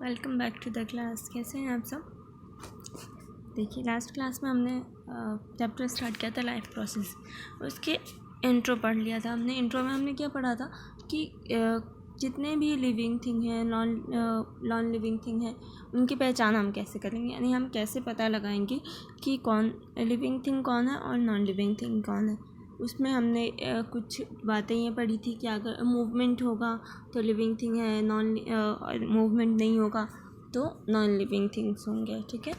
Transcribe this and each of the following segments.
Welcome back to the class. कैसे हैं आप सब। देखिए, लास्ट क्लास में हमने चैप्टर स्टार्ट किया था लाइफ प्रोसेस। उसके इंट्रो पढ़ लिया था हमने। इंट्रो में हमने क्या पढ़ा था कि जितने भी लिविंग थिंग हैं, नॉन लिविंग थिंग हैं, उनकी पहचान हम कैसे करेंगे, यानी हम कैसे पता लगाएंगे कि कौन लिविंग थिंग कौन है और नॉन लिविंग थिंग कौन है। उसमें हमने कुछ बातें ये पढ़ी थी कि अगर मूवमेंट होगा तो लिविंग थिंग है, मूवमेंट नहीं होगा तो नॉन लिविंग थिंग्स होंगे। ठीक है।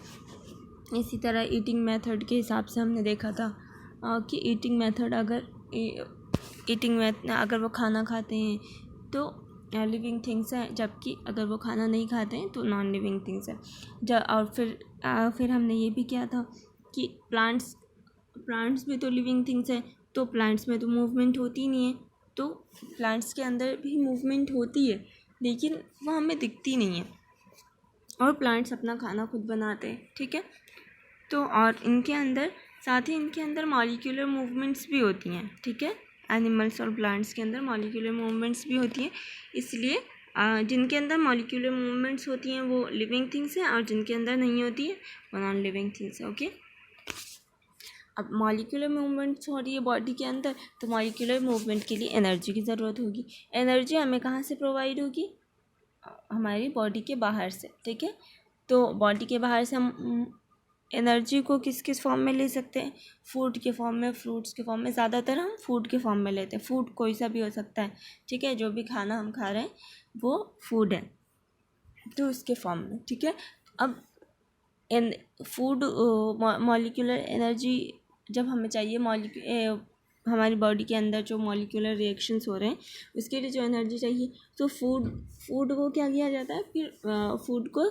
इसी तरह ईटिंग मेथड के हिसाब से हमने देखा था कि ईटिंग मेथड अगर वो खाना खाते हैं तो लिविंग थिंग्स हैं, जबकि अगर वो खाना नहीं खाते हैं तो नॉन लिविंग थिंग्स हैं। और फिर हमने ये भी किया था कि प्लांट्स भी तो लिविंग थिंग्स हैं, तो प्लांट्स में तो मूवमेंट होती नहीं है, तो प्लांट्स के अंदर भी मूवमेंट होती है लेकिन वो हमें दिखती नहीं है, और प्लांट्स अपना खाना खुद बनाते हैं। ठीक है। तो और साथ ही इनके अंदर मॉलिक्यूलर मूवमेंट्स भी होती हैं। ठीक है। एनिमल्स और प्लांट्स के अंदर मॉलिक्यूलर मूवमेंट्स भी होती हैं, इसलिए जिनके अंदर मॉलिक्यूलर मूवमेंट्स होती हैं वो लिविंग थिंग्स हैं, और जिनके अंदर नहीं होती है वो नॉन लिविंग थिंग्स है। ओके। अब मॉलिक्यूलर मूवमेंट्स हो रही है बॉडी के अंदर, तो मॉलिक्यूलर मूवमेंट के लिए एनर्जी की ज़रूरत होगी। एनर्जी हमें कहाँ से प्रोवाइड होगी? हमारी बॉडी के बाहर से। ठीक है। तो बॉडी के बाहर से हम एनर्जी को किस किस फॉर्म में ले सकते हैं? फूड के फॉर्म में, फ्रूट्स के फॉर्म में। ज़्यादातर हम फूड के फॉर्म में लेते हैं। फूड कोई सा भी हो सकता है। ठीक है। जो भी खाना हम खा रहे हैं वो फूड है, तो उसके फॉर्म में। ठीक है। अब फूड मॉलिक्यूलर एनर्जी जब हमें चाहिए, हमारी बॉडी के अंदर जो मॉलिक्यूलर रिएक्शंस हो रहे हैं उसके लिए जो एनर्जी चाहिए, तो फूड को क्या किया जाता है? फिर फूड को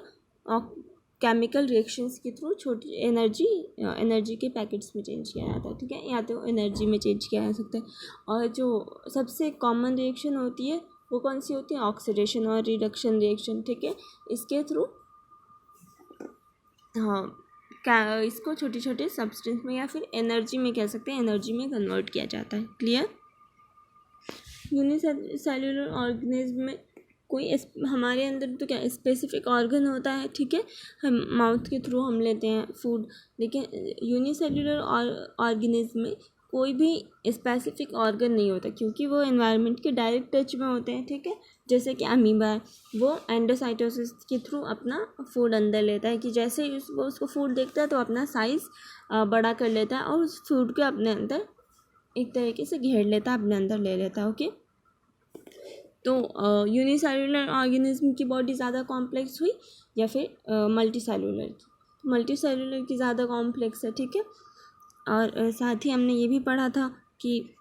केमिकल रिएक्शंस के थ्रू छोटी एनर्जी के पैकेट्स में चेंज किया जाता है। ठीक है। या तो एनर्जी में चेंज किया जा सकता है। और जो सबसे कॉमन रिएक्शन होती है वो कौन सी होती है? ऑक्सीडेशन और रिडक्शन रिएक्शन। ठीक है। इसके थ्रू इसको छोटे छोटे सब्सटेंस में या फिर एनर्जी में कह सकते हैं, एनर्जी में कन्वर्ट किया जाता है। क्लियर? यूनिसेल्युलर ऑर्गेनिज्म में हमारे अंदर तो क्या स्पेसिफिक ऑर्गन होता है। ठीक है। हम माउथ के थ्रू हम लेते हैं फूड, लेकिन यूनिसेल्युलर ऑर्गेनिज्म में कोई भी स्पेसिफिक ऑर्गन नहीं होता, क्योंकि वो एनवायरनमेंट के डायरेक्ट टच में होते हैं। ठीक है। जैसे कि अमीबा है, वो एंडोसाइटोसिस के थ्रू अपना फूड अंदर लेता है, कि जैसे ही वो उसको फूड देखता है तो अपना साइज़ बड़ा कर लेता है और उस फूड को अपने अंदर एक तरीके से घेर लेता है, अपने अंदर ले लेता है। ओके। तो यूनिसेल्युलर ऑर्गेनिज्म की बॉडी ज़्यादा कॉम्प्लेक्स हुई या फिर मल्टी सेलुलर की ज़्यादा कॉम्प्लेक्स है। ठीक है। और साथ ही हमने ये भी पढ़ा था कि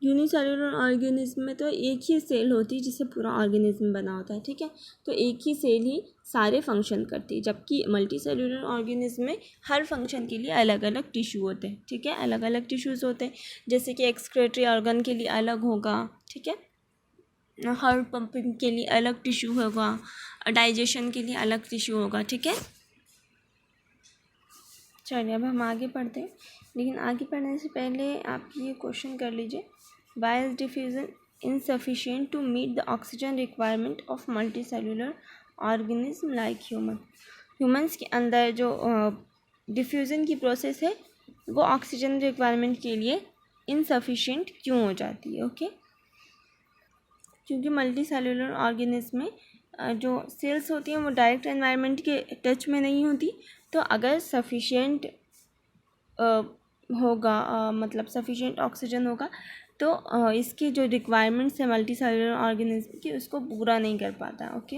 यूनिसेलुलर ऑर्गेनिज्म में तो एक ही सेल होती है जिससे पूरा ऑर्गेनिज्म बना होता है। ठीक है। तो एक ही सेल ही सारे फंक्शन करती है, जबकि मल्टी सेलुलर ऑर्गेनिज्म में हर फंक्शन के लिए अलग अलग टिश्यू होते हैं। ठीक है। अलग अलग टिश्यूज़ होते हैं, जैसे कि एक्सक्रीटरी ऑर्गन के लिए अलग होगा। ठीक है। हार्ट पंपिंग के लिए अलग टिश्यू होगा, डाइजेशन के लिए अलग टिश्यू होगा। ठीक है। चलिए अब हम आगे पढ़ते हैं, लेकिन आगे पढ़ने से पहले आप ये क्वेश्चन कर लीजिए, why is diffusion insufficient to meet the oxygen requirement of multi cellular organism like humans के अंदर जो डिफ्यूज़न की प्रोसेस है वो ऑक्सीजन रिक्वायरमेंट के लिए इनसफिशिएंट क्यों हो जाती है? ओके। क्योंकि मल्टी सेलुलर ऑर्गेनिज्म में जो सेल्स होती हैं वो डायरेक्ट एनवायरनमेंट के टच में नहीं होती, तो अगर सफिशिएंट होगा, मतलब सफिशिएंट ऑक्सीजन होगा, तो इसकी जो रिक्वायरमेंट्स है मल्टी सेलुलर ऑर्गेनिज्म की उसको पूरा नहीं कर पाता। ओके।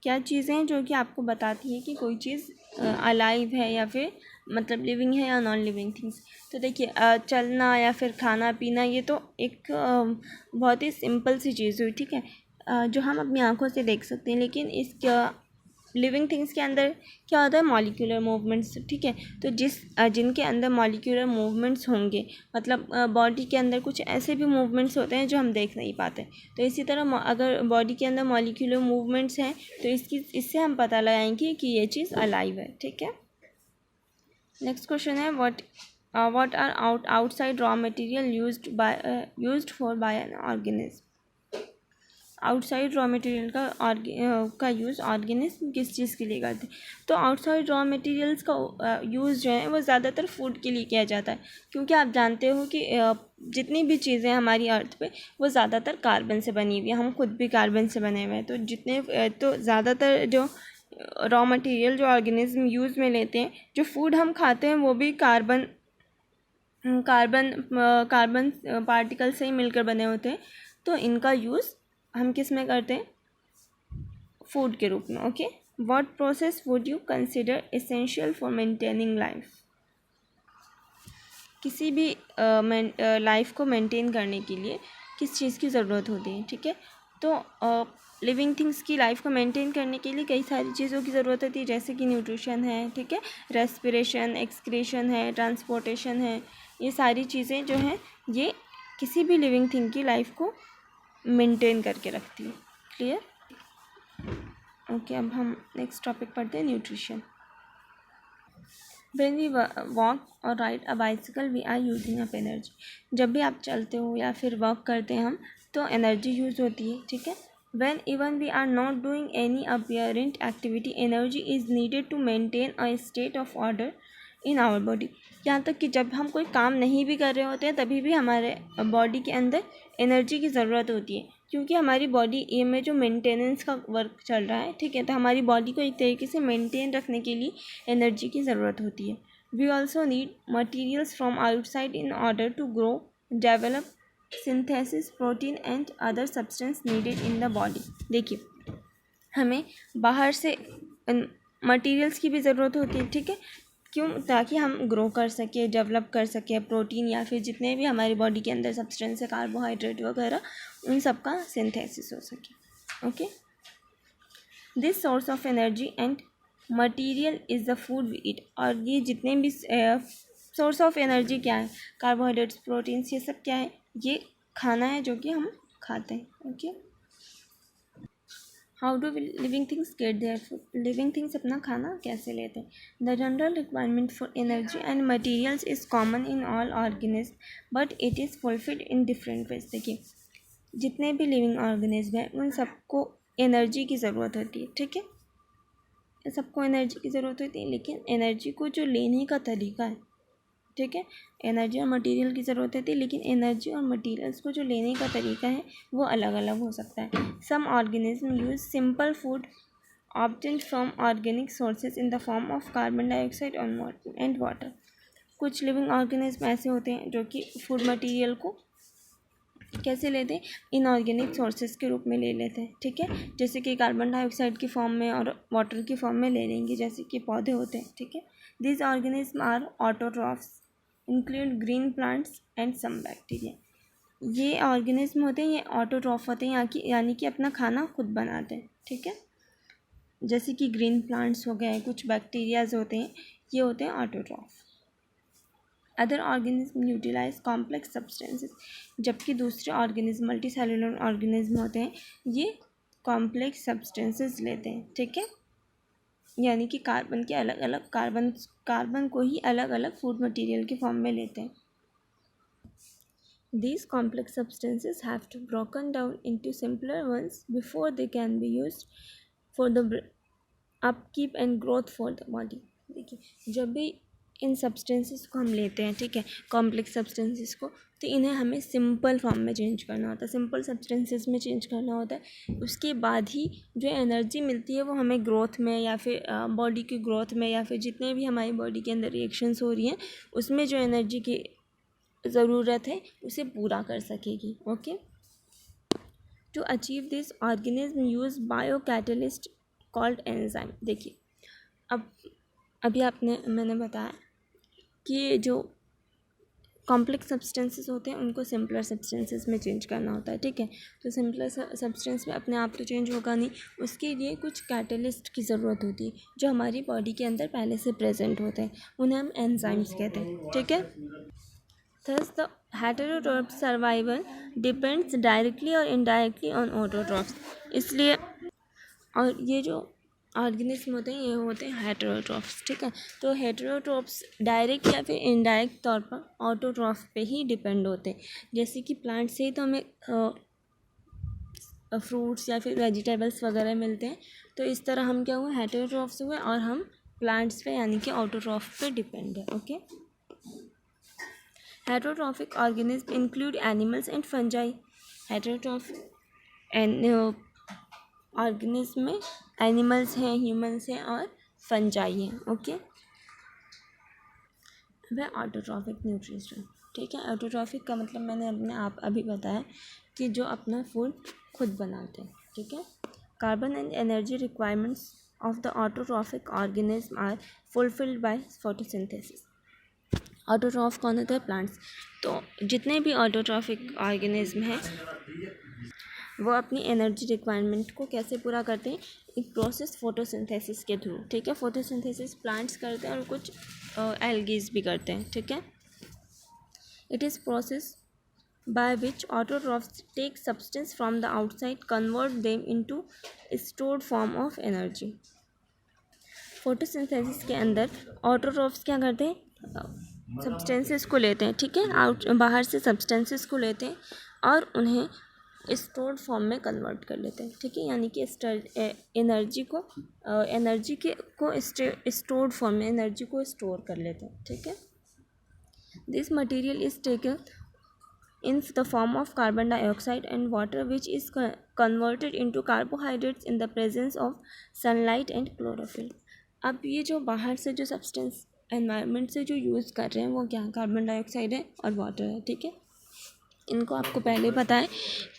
क्या चीज़ें हैं जो कि आपको बताती है कि कोई चीज़ अलाइव है या फिर मतलब लिविंग है या नॉन लिविंग थिंग्स? तो देखिए, चलना या फिर खाना पीना ये तो एक बहुत ही सिंपल सी चीज़ हुई। ठीक है। जो हम अपनी आंखों से देख सकते हैं, लेकिन इस लिविंग थिंग्स के अंदर क्या होता है? Molecular movements. ठीक है। तो जिनके अंदर मॉलिक्यूलर मूवमेंट्स होंगे, मतलब बॉडी के अंदर कुछ ऐसे भी मूवमेंट्स होते हैं जो हम देख नहीं पाते, तो इसी तरह अगर बॉडी के अंदर मॉलिक्यूलर मूवमेंट्स हैं तो इससे हम पता लगाएंगे कि ये चीज़ अलाइव है। ठीक है। नेक्स्ट क्वेश्चन है, what are outside raw material used for by an organism? Outside raw material का यूज़ ऑर्गेनिज्म किस चीज़ के लिए करते हैं? तो आउटसाइड रॉ मटेरियल्स का यूज़ जो है वो ज़्यादातर फूड के लिए किया जाता है, क्योंकि आप जानते हो कि जितनी भी चीज़ें हमारी अर्थ पे वो ज़्यादातर कार्बन से बनी हुई है, हम खुद भी कार्बन से बने हुए हैं। तो ज़्यादातर जो रॉ मटेरियल जो ऑर्गेनिज्म यूज़ में लेते हैं, जो फूड हम खाते हैं वो भी कार्बन कार्बन पार्टिकल से ही मिलकर बने होते हैं। तो इनका यूज़ हम किस में करते हैं? फूड के रूप में। Okay, what process would you consider essential for maintaining life? किसी भी लाइफ को मेंटेन करने के लिए किस चीज़ की ज़रूरत होती है? ठीक है, तो लिविंग थिंग्स की लाइफ को मेंटेन करने के लिए कई सारी चीज़ों की ज़रूरत होती है, जैसे कि न्यूट्रिशन है, ठीक है, रेस्पिरेशन, एक्सक्रीशन है, ट्रांसपोर्टेशन है। ये सारी चीज़ें जो हैं ये किसी भी लिविंग थिंग की लाइफ को मेंटेन करके रखती है। क्लियर? ओके, अब हम नेक्स्ट टॉपिक पढ़ते हैं, nutrition. When we walk or ride a bicycle, we are using up energy. जब भी आप चलते हो या फिर वॉक करते हैं हम, तो एनर्जी यूज़ होती है, ठीक है। When even we are not doing any apparent activity, energy is needed to maintain a state of order in our body. यहाँ तक कि जब हम कोई काम नहीं भी कर रहे होते हैं तभी भी हमारे बॉडी के अंदर एनर्जी की ज़रूरत होती है, क्योंकि हमारी बॉडी ये में जो मेंटेनेंस का वर्क चल रहा है, ठीक है, तो हमारी बॉडी को एक तरीके से मेंटेन रखने के लिए एनर्जी की ज़रूरत होती है। We also need materials from outside in order to grow, develop, synthesis protein and other substance needed in the body. देखिए, हमें बाहर से मटीरियल्स की भी ज़रूरत होती है, ठीक है, क्यों? ताकि हम ग्रो कर सकें, डेवलप कर सकें, प्रोटीन या फिर जितने भी हमारी बॉडी के अंदर सब्सटेंस है, कार्बोहाइड्रेट वगैरह, उन सब का सिंथेसिस हो सके। Okay, this source of energy and material is the food we eat. और ये जितने भी सोर्स ऑफ एनर्जी क्या है? कार्बोहाइड्रेट्स, प्रोटीन्स, ये सब क्या है? ये खाना है जो कि हम खाते हैं। Okay, how do living things get their food? Living things अपना खाना कैसे लेते हैं? The general requirement for energy and materials is common in all organism but it is fulfilled in different ways. देखिए, जितने भी लिविंग ऑर्गेनिज्म हैं उन सबको एनर्जी की ज़रूरत होती है, ठीक है, सबको एनर्जी की ज़रूरत होती है, लेकिन एनर्जी को जो लेने का तरीका है, ठीक है, एनर्जी और मटेरियल की ज़रूरत होती है, लेकिन एनर्जी और मटेरियल्स को जो लेने का तरीका है वो अलग अलग हो सकता है। Some organism use simple food obtained from organic sources in the form of carbon dioxide and water. कुछ लिविंग ऑर्गेनिज्म ऐसे होते हैं जो कि फूड मटेरियल को कैसे लेते हैं? इनऑर्गेनिक सोर्सेज के रूप में ले लेते हैं, ठीक है, जैसे कि कार्बन डाइऑक्साइड की फॉर्म में और वाटर की फॉर्म में ले लेंगे, जैसे कि पौधे होते हैं, ठीक है। This organism are autotrophs, include green plants and some bacteria. ये ऑर्गेनिज्म होते हैं, ये ऑटोट्रॉफ होते हैं, यानी कि अपना खाना खुद बनाते हैं, ठीक है, जैसे कि ग्रीन प्लांट्स हो गए, कुछ बैक्टीरियाज होते हैं, ये होते हैं autotroph. Other organism utilize complex substances, जबकि दूसरे ऑर्गेनिज्म मल्टी सेलुलर ऑर्गेनिज्म होते हैं, ये कॉम्प्लेक्स सब्सटेंसेस लेते हैं, ठीक है, यानी कि कार्बन के अलग अलग कार्बन को ही अलग अलग फूड मटेरियल के फॉर्म में लेते हैं। These complex substances have to broken down into simpler ones before they can be used for the upkeep and growth for the body। देखिए, जब भी इन सब्सटेंसेस को हम लेते हैं, ठीक है, कॉम्प्लेक्स सब्सटेंसेस को, तो इन्हें हमें सिंपल फॉर्म में चेंज करना होता है, सिंपल सब्सटेंसेस में चेंज करना होता है। उसके बाद ही जो एनर्जी मिलती है वो हमें ग्रोथ में या फिर बॉडी की ग्रोथ में या फिर जितने भी हमारी बॉडी के अंदर रिएक्शंस हो रही हैं उसमें जो एनर्जी की ज़रूरत है उसे पूरा कर सकेगी। Okay, to achieve this organism use bio catalyst called enzyme. देखिए, अब अभी मैंने बताया कि जो कॉम्प्लेक्स सब्सटेंसेस होते हैं उनको सिंपलर सब्सटेंसेस में चेंज करना होता है, ठीक है, तो सिंपलर सब्सटेंस में अपने आप तो चेंज होगा नहीं, उसके लिए कुछ कैटलिस्ट की ज़रूरत होती है जो हमारी बॉडी के अंदर पहले से प्रेजेंट होते हैं, उन्हें हम एंजाइम्स कहते हैं, ठीक है। Thus, the heterotroph survival depends directly or indirectly on autotrophs। इसलिए और ये जो ऑर्गेनिज्म होते हैं ये होते हैं हेटेरोट्रॉफ्स, ठीक है, तो हेटेरोट्रॉफ्स डायरेक्ट या फिर इनडायरेक्ट तौर पर ऑटोट्रॉफ पे ही डिपेंड होते हैं। जैसे कि प्लांट से ही तो हमें फ्रूट्स या फिर वेजिटेबल्स वगैरह मिलते हैं। तो इस तरह हम क्या हुए, हेटेरोट्रॉफ्स हुए, और हम प्लांट्स पे यानी कि ऑटोट्रॉफ पे डिपेंड है। Okay, heterotrophic organism include animals and fungi. Heterotroph organism में एनिमल्स हैं, ह्यूमंस हैं और फंजाई हैं। ओके, वह ऑटोट्रॉफिक न्यूट्रिशन। ठीक है, ऑटोट्रॉफिक का मतलब मैंने अपने आप अभी बताया कि जो अपना फूड खुद बनाते हैं। ठीक है, carbon and energy requirements of the autotrophic organism are fulfilled by photosynthesis. Autotroph कौन होते हैं? प्लांट्स। तो जितने भी ऑटोट्रॉफिक ऑर्गेनिज्म हैं वो अपनी एनर्जी रिक्वायरमेंट को कैसे पूरा करते हैं? एक प्रोसेस फोटोसिंथेसिस के थ्रू। ठीक है, फोटोसिंथेसिस प्लांट्स करते हैं और कुछ एल्गीज भी करते हैं। ठीक है, it is process by which autotrophs take substance from the outside, convert them into stored form of energy. Photosynthesis के अंदर ऑटोट्रॉफ्स क्या करते हैं? सब्सटेंसेस को लेते हैं। ठीक है, बाहर से सब्सटेंसेस को लेते हैं और उन्हें स्टोर्ड फॉर्म में कन्वर्ट कर लेते हैं। ठीक है, यानी कि एनर्जी को स्टोर्ड फॉर्म में एनर्जी को स्टोर कर लेते हैं। ठीक है, this material is taken in the form of carbon dioxide and water, which is converted into carbohydrates in the presence of sunlight and chlorophyll. अब ये जो बाहर से जो सब्सटेंस एनवायरनमेंट से जो यूज़ कर रहे हैं वो क्या है? कार्बन डाइऑक्साइड है और वाटर है। ठीक है, इनको आपको पहले पता है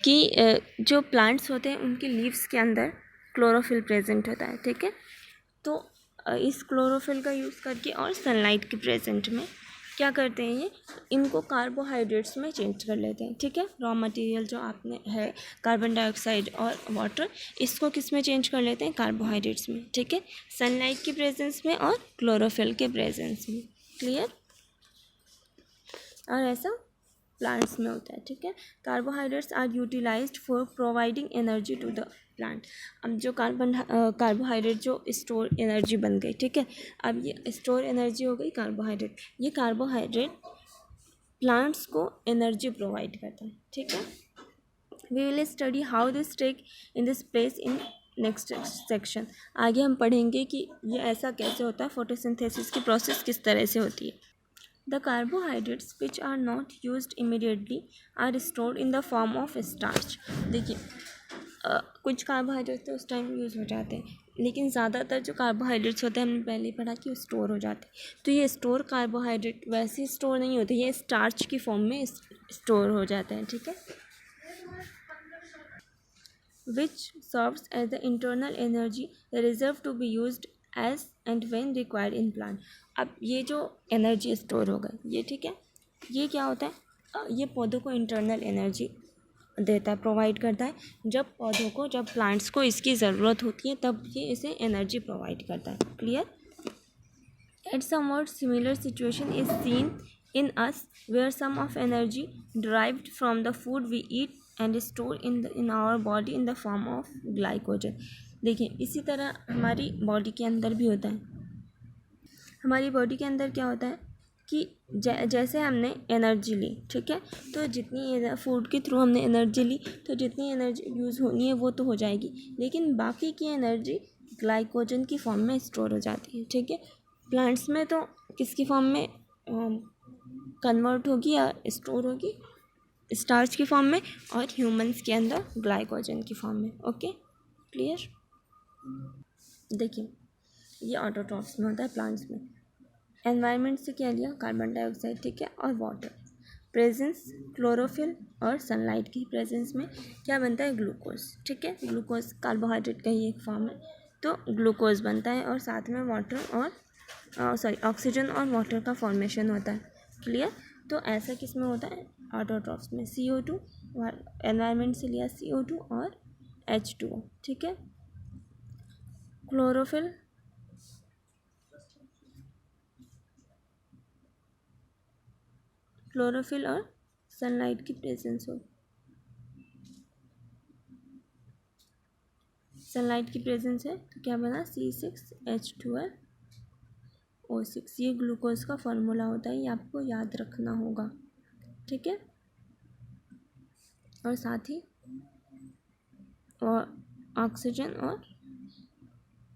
कि जो प्लांट्स होते हैं उनके लीव्स के अंदर क्लोरोफिल प्रेजेंट होता है। ठीक है, तो इस क्लोरोफिल का यूज़ करके और सनलाइट के प्रेजेंट में क्या करते हैं, ये इनको कार्बोहाइड्रेट्स में चेंज कर लेते हैं। ठीक है, रॉ मटेरियल जो आपने है कार्बन डाइऑक्साइड और वाटर, इसको किस में चेंज कर लेते हैं? कार्बोहाइड्रेट्स में। ठीक है, सनलाइट की प्रेजेंस में और क्लोरोफिल के प्रेजेंस में। क्लियर? और ऐसा प्लांट्स में होता है। ठीक है, carbohydrates are utilized for providing energy to the plant. अब जो कार्बोहाइड्रेट जो स्टोर एनर्जी बन गई। ठीक है, अब ये स्टोर एनर्जी हो गई कार्बोहाइड्रेट। ये कार्बोहाइड्रेट प्लांट्स को एनर्जी प्रोवाइड करता है। ठीक है, we will study how this take in this place in next section. आगे हम पढ़ेंगे कि ये ऐसा कैसे होता है, फोटोसिंथेसिस की प्रोसेस किस तरह से होती है। The carbohydrates which are not used immediately are stored in the form of starch. देखिए, कुछ कार्बोहाइड्रेट्स तो उस टाइम यूज़ हो जाते हैं, लेकिन ज़्यादातर जो कार्बोहाइड्रेट्स होते हैं हमने पहले ही पढ़ा कि वो स्टोर हो जाते हैं। तो ये स्टोर कार्बोहाइड्रेट वैसे स्टोर नहीं होते, ये स्टार्च की फॉर्म में स्टोर हो जाते हैं। ठीक है, which serves as the internal energy reserve to be used as and when required in plant. अब ये जो एनर्जी स्टोर होगा ये, ठीक है, ये क्या होता है? ये पौधों को इंटरनल एनर्जी देता है, प्रोवाइड करता है। जब प्लांट्स को इसकी ज़रूरत होती है तब ये इसे एनर्जी प्रोवाइड करता है। Clear? At somewhat similar situation is seen in us, where some of energy derived from the food we eat and stored in our body in the form of glycogen. देखिए, इसी तरह हमारी body के अंदर भी होता है। हमारी बॉडी के अंदर क्या होता है कि जैसे हमने एनर्जी ली, ठीक है, तो जितनी फूड के थ्रू हमने एनर्जी ली तो जितनी एनर्जी यूज़ होनी है वो तो हो जाएगी, लेकिन बाकी की एनर्जी ग्लाइकोजन की फॉर्म में स्टोर हो जाती है। ठीक है, प्लांट्स में तो किसकी फॉर्म में कन्वर्ट होगी या स्टोर होगी? स्टार्च की फॉर्म में, और ह्यूमंस के अंदर ग्लाइकोजन की फॉर्म में। Okay, clear? देखिए, ये ऑटोट्रॉफ्स में होता है, प्लांट्स में। एनवायरनमेंट से क्या लिया? कार्बन डाइऑक्साइड, ठीक है, और वाटर। प्रेजेंस क्लोरोफिल और सनलाइट की प्रेजेंस में क्या बनता है? ग्लूकोज। ठीक है, ग्लूकोज कार्बोहाइड्रेट का ही एक फॉर्म है, तो ग्लूकोज बनता है और साथ में वाटर और ऑक्सीजन और वाटर का फॉर्मेशन होता है। क्लियर? तो ऐसा किस में होता है? ऑटोट्रॉफ्स में। CO2 एनवायरनमेंट से लिया, CO2 और H2O। ठीक है, क्लोरोफिल और सनलाइट की प्रेजेंस हो, सनलाइट की प्रेजेंस है तो क्या बना? C6H12O6। ये ग्लूकोज का फार्मूला होता है, ये आपको याद रखना होगा। ठीक है, और साथ ही ऑक्सीजन और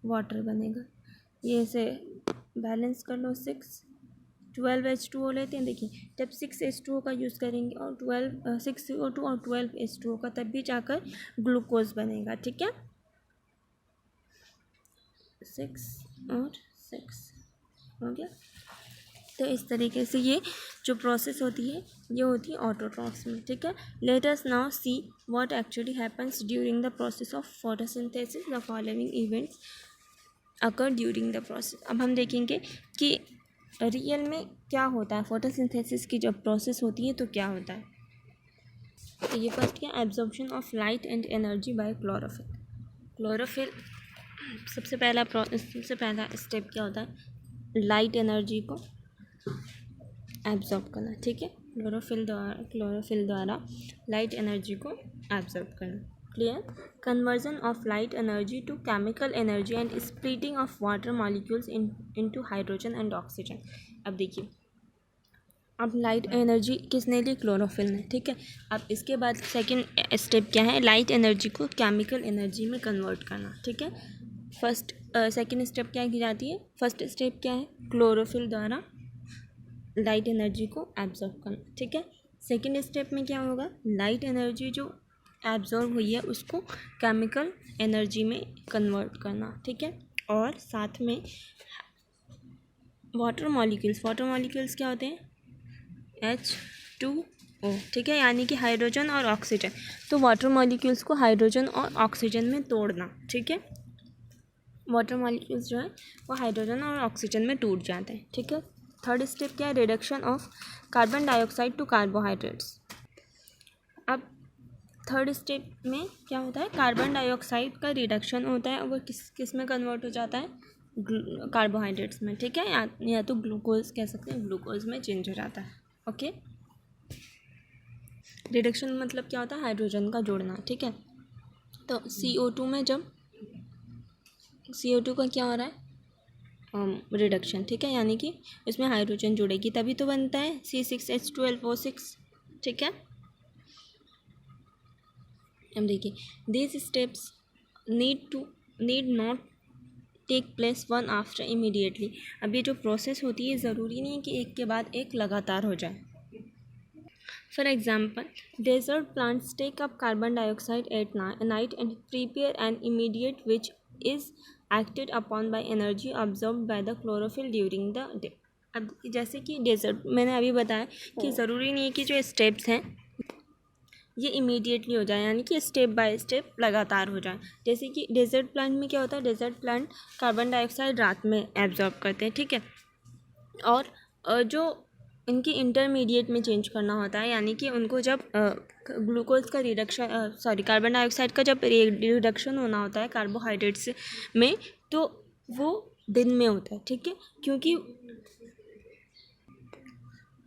वाटर बनेगा। ये इसे बैलेंस कर लो। 12H2O लेते हैं। देखिए जब 6H2O का यूज़ करेंगे और 6CO2 और 12H2O का, तब भी जाकर ग्लूकोज बनेगा। ठीक है, 6 और 6 हो गया। तो इस तरीके से ये जो प्रोसेस होती है ये होती है ऑटोट्रॉफ्स में। ठीक है, let us now see what actually happens during the process of photosynthesis. The following events occur during the process. अब हम देखेंगे कि रियल में क्या होता है, फोटोसिंथेसिस की जब प्रोसेस होती है तो क्या होता है। तो ये फर्स्ट क्या, absorption of light and energy by chlorophyll. Chlorophyll सबसे पहला स्टेप क्या होता है, लाइट एनर्जी को एब्जॉर्ब करना। ठीक है, क्लोरोफिल द्वारा लाइट एनर्जी को एब्जॉर्ब करना। Clear, conversion of light energy to chemical energy and splitting of water molecules into hydrogen and oxygen. अब देखिए, अब लाइट एनर्जी किसने ली, क्लोरोफिल ने। ठीक है, अब इसके बाद सेकंड स्टेप क्या है, लाइट एनर्जी को केमिकल एनर्जी में कन्वर्ट करना। ठीक है, सेकंड स्टेप क्या की जाती है, फर्स्ट स्टेप क्या है, क्लोरोफिल द्वारा लाइट एनर्जी को एब्जॉर्ब करना। ठीक है, सेकंड स्टेप में क्या होगा, लाइट एनर्जी जो एब्जॉर्ब हुई है उसको केमिकल एनर्जी में कन्वर्ट करना। ठीक है, और साथ में वाटर मॉलिक्यूल्स क्या होते हैं, H2O। ठीक है, यानी कि हाइड्रोजन और ऑक्सीजन। तो वाटर मॉलिक्यूल्स को हाइड्रोजन और ऑक्सीजन में तोड़ना। ठीक है, वाटर मॉलिक्यूल्स जो है वो हाइड्रोजन और ऑक्सीजन में टूट जाते हैं। ठीक है, थर्ड स्टेप क्या है, reduction of carbon dioxide to carbohydrates. अब थर्ड स्टेप में क्या होता है, कार्बन डाइऑक्साइड का रिडक्शन होता है, वो किस में कन्वर्ट हो जाता है, कार्बोहाइड्रेट्स में। ठीक है, या तो ग्लूकोज कह सकते हैं, ग्लूकोज में चेंज हो जाता है। ओके, रिडक्शन मतलब क्या होता है, हाइड्रोजन का जोड़ना। ठीक है, तो CO2 में जब CO2 का क्या हो रहा है, रिडक्शन। ठीक है, यानी कि इसमें हाइड्रोजन जुड़ेगी तभी तो बनता है C6H12O6। ठीक है, अब देखिए, this steps need not take place one after immediately. अब ये जो प्रोसेस होती है ज़रूरी नहीं है कि एक के बाद एक लगातार हो जाए। For example, desert plants take up carbon dioxide at night and prepare an immediate which is acted upon by energy observed by the chlorophyll during the day. अब जैसे कि डेजर्ट, मैंने अभी बताया कि ज़रूरी नहीं है कि जो स्टेप्स हैं ये इमीडिएटली हो जाए, यानी कि स्टेप बाय स्टेप लगातार हो जाए। जैसे कि डेजर्ट प्लांट में क्या होता है, डेजर्ट प्लांट कार्बन डाइऑक्साइड रात में एब्जॉर्ब करते हैं। ठीक है, और जो इनकी इंटरमीडिएट में चेंज करना होता है, यानी कि उनको जब ग्लूकोज का कार्बन डाइऑक्साइड का जब रिडक्शन होना होता है कार्बोहाइड्रेट्स में, तो वो दिन में होता है। ठीक है, क्योंकि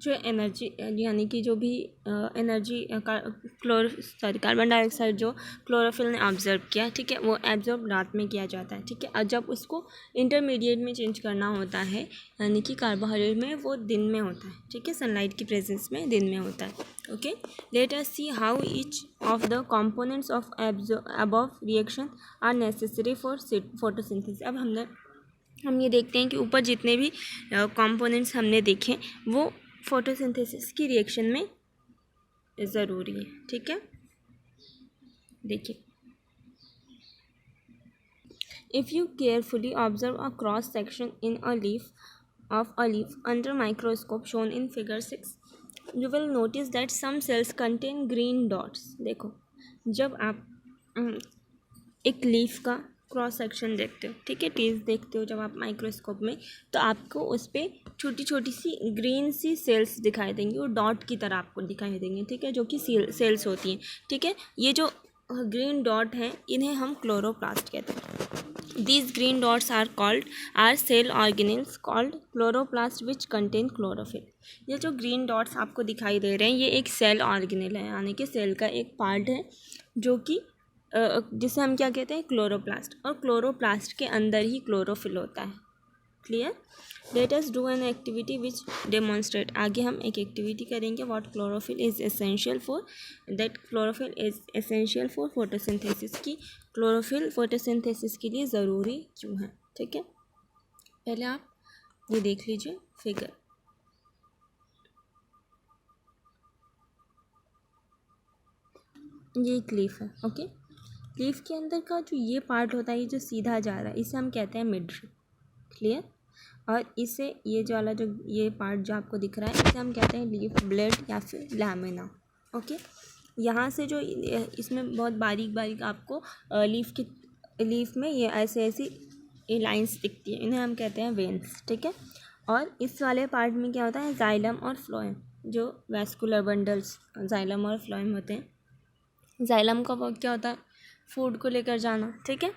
जो एनर्जी यानी कि जो भी एनर्जी कार्बन डाइऑक्साइड जो क्लोरोफिल ने ऑब्जर्व किया, ठीक है, वो एब्जॉर्ब रात में किया जाता है। ठीक है, और जब उसको इंटरमीडिएट में चेंज करना होता है, यानी कि कार्बोहाइड्रेट में, वो दिन में होता है। ठीक है, सनलाइट की प्रेजेंस में दिन में होता है। Okay, let us see how each of the components of above reaction are necessary for photosynthesis. अब हम ये देखते हैं कि ऊपर जितने भी कंपोनेंट्स हमने देखे वो फोटोसिंथेसिस की रिएक्शन में ज़रूरी है। ठीक है, देखिए, if you carefully observe a cross section in a leaf under microscope shown in figure 6, you will notice that some cells contain green dots. देखो, जब आप एक लीफ का क्रॉस सेक्शन देखते हो, ठीक है, टेस्ट देखते हो जब आप माइक्रोस्कोप में, तो आपको उस पर छोटी छोटी सी ग्रीन सी सेल्स दिखाई देंगी, वो डॉट की तरह आपको दिखाई देंगी। ठीक है, जो कि सेल्स होती हैं। ठीक है, ये जो ग्रीन डॉट हैं इन्हें हम क्लोरोप्लास्ट कहते हैं। These green dots are cell organelles called chloroplast which contain chlorophyll. ये जो ग्रीन डॉट्स आपको दिखाई दे रहे हैं ये एक सेल ऑर्गेनेल है, यानी कि सेल का एक पार्ट है जो कि जिसे हम क्या कहते हैं, क्लोरोप्लास्ट। और क्लोरोप्लास्ट के अंदर ही क्लोरोफिल होता है। Clear. Let us do an activity which demonstrate, आगे हम एक एक्टिविटी करेंगे what chlorophyll is essential for, that chlorophyll is essential for photosynthesis, की क्लोरोफिल फोटोसिंथेसिस के लिए ज़रूरी क्यों है। ठीक है, पहले आप ये देख लीजिए फिगर। ये एक लीफ है, ओके। लीफ के अंदर का जो ये पार्ट होता है, ये जो सीधा जा रहा है, इसे हम कहते हैं मिडरी, क्लियर। और इसे ये जो वाला जो ये पार्ट जो आपको दिख रहा है, इसे हम कहते हैं लीफ ब्लेड या फिर लैमिना, ओके। यहाँ से जो इसमें बहुत बारीक बारीक आपको लीफ में ये ऐसे ऐसी लाइंस दिखती है, इन्हें हम कहते हैं वेन्स, ठीक है। और इस वाले पार्ट में क्या होता है, जाइलम और फ्लोएम, जो वैस्कुलर बंडल्स जाइलम और फ्लोएम होते हैं। जाइलम का वर्क क्या होता है, फूड को लेकर जाना, ठीक है,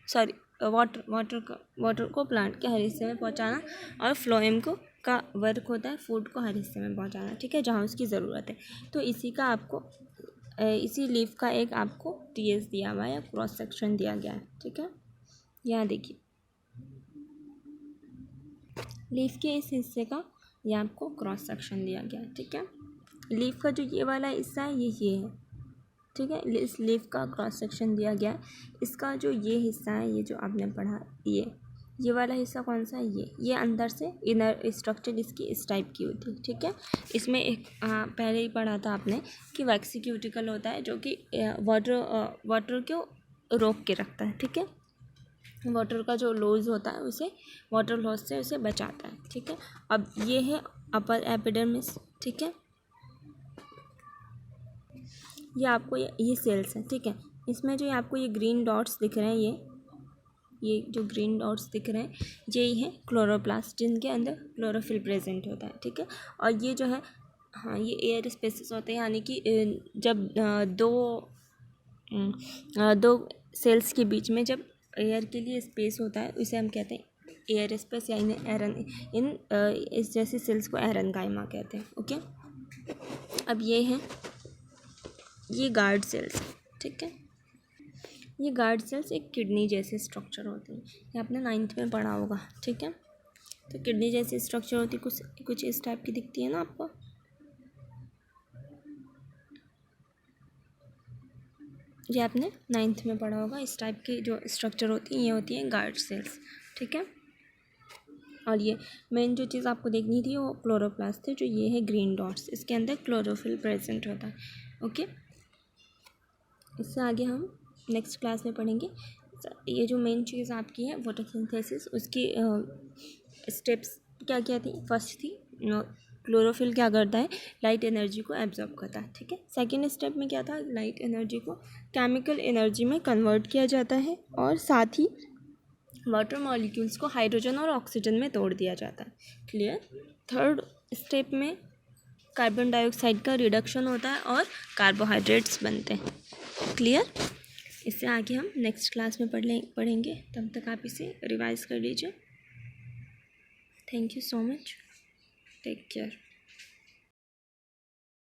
सॉरी वाटर को प्लांट के हर हिस्से में पहुंचाना, और फ्लोएम का वर्क होता है फूड को हर हिस्से में पहुंचाना, ठीक है, जहाँ उसकी ज़रूरत है। तो इसी का आपको इसी लीफ का एक आपको टीएस दिया हुआ है या क्रॉस सेक्शन दिया गया है, ठीक है। यहाँ देखिए लीफ के इस हिस्से का ये आपको क्रॉस सेक्शन दिया गया है, ठीक है। लीफ का जो ये वाला हिस्सा है ये है, ठीक है। इस लीफ का क्रॉस सेक्शन दिया गया है। इसका जो ये हिस्सा है, ये जो आपने पढ़ा, ये वाला हिस्सा कौन सा है, ये अंदर से इनर स्ट्रक्चर इसकी इस टाइप की होती है, ठीक है। इसमें एक पहले ही पढ़ा था आपने कि वैक्सी क्यूटिकल होता है, जो कि वाटर को रोक के रखता है, ठीक है। वाटर का जो लॉस होता है उसे वाटर लॉस से उसे बचाता है, ठीक है। अब ये है अपर एपिडर्मिस, ठीक है। ये आपको ये सेल्स है, ठीक है। इसमें जो आपको ये ग्रीन डॉट्स दिख रहे हैं, ये जो ग्रीन डॉट्स दिख रहे हैं, यही है क्लोरोप्लास्ट, जिनके अंदर क्लोरोफिल प्रेजेंट होता है, ठीक है। और ये जो है, हाँ, ये एयर स्पेसेस होते हैं, यानी कि जब दो सेल्स के बीच में जब एयर के लिए स्पेस होता है, उसे हम कहते हैं एयर स्पेस, या इस जैसे सेल्स को एरनकाइमा कहते हैं, ओके। अब ये गार्ड सेल्स, ठीक है। ये गार्ड सेल्स एक किडनी जैसे स्ट्रक्चर होते हैं, ये आपने 9th में पढ़ा होगा, ठीक है। तो किडनी जैसी स्ट्रक्चर होती है, कुछ इस टाइप की दिखती है ना आपको, ये आपने 9th में पढ़ा होगा। इस टाइप की जो स्ट्रक्चर होती है, ये होती है गार्ड सेल्स, ठीक है। और ये मेन जो चीज़ आपको देखनी थी वो क्लोरोप्लास्ट थी, जो ये है ग्रीन डॉट्स, इसके अंदर क्लोरोफिल प्रेजेंट होता है, ओके। इससे आगे हम नेक्स्ट क्लास में पढ़ेंगे। ये जो मेन चीज़ आपकी है फोटोसिंथेसिस, उसकी स्टेप्स क्या क्या थी। फर्स्ट थी क्लोरोफिल क्या करता है, लाइट एनर्जी को एब्जॉर्ब करता है, ठीक है। सेकेंड स्टेप में क्या था, लाइट एनर्जी को केमिकल एनर्जी में कन्वर्ट किया जाता है, और साथ ही वाटर मॉलिक्यूल्स को हाइड्रोजन और ऑक्सीजन में तोड़ दिया जाता है, क्लियर। थर्ड स्टेप में कार्बन डाइऑक्साइड का रिडक्शन होता है और कार्बोहाइड्रेट्स बनते हैं, क्लियर। इससे आगे हम नेक्स्ट क्लास में पढ़ेंगे, तब तक आप इसे रिवाइज कर लीजिए। Thank you so much, take care.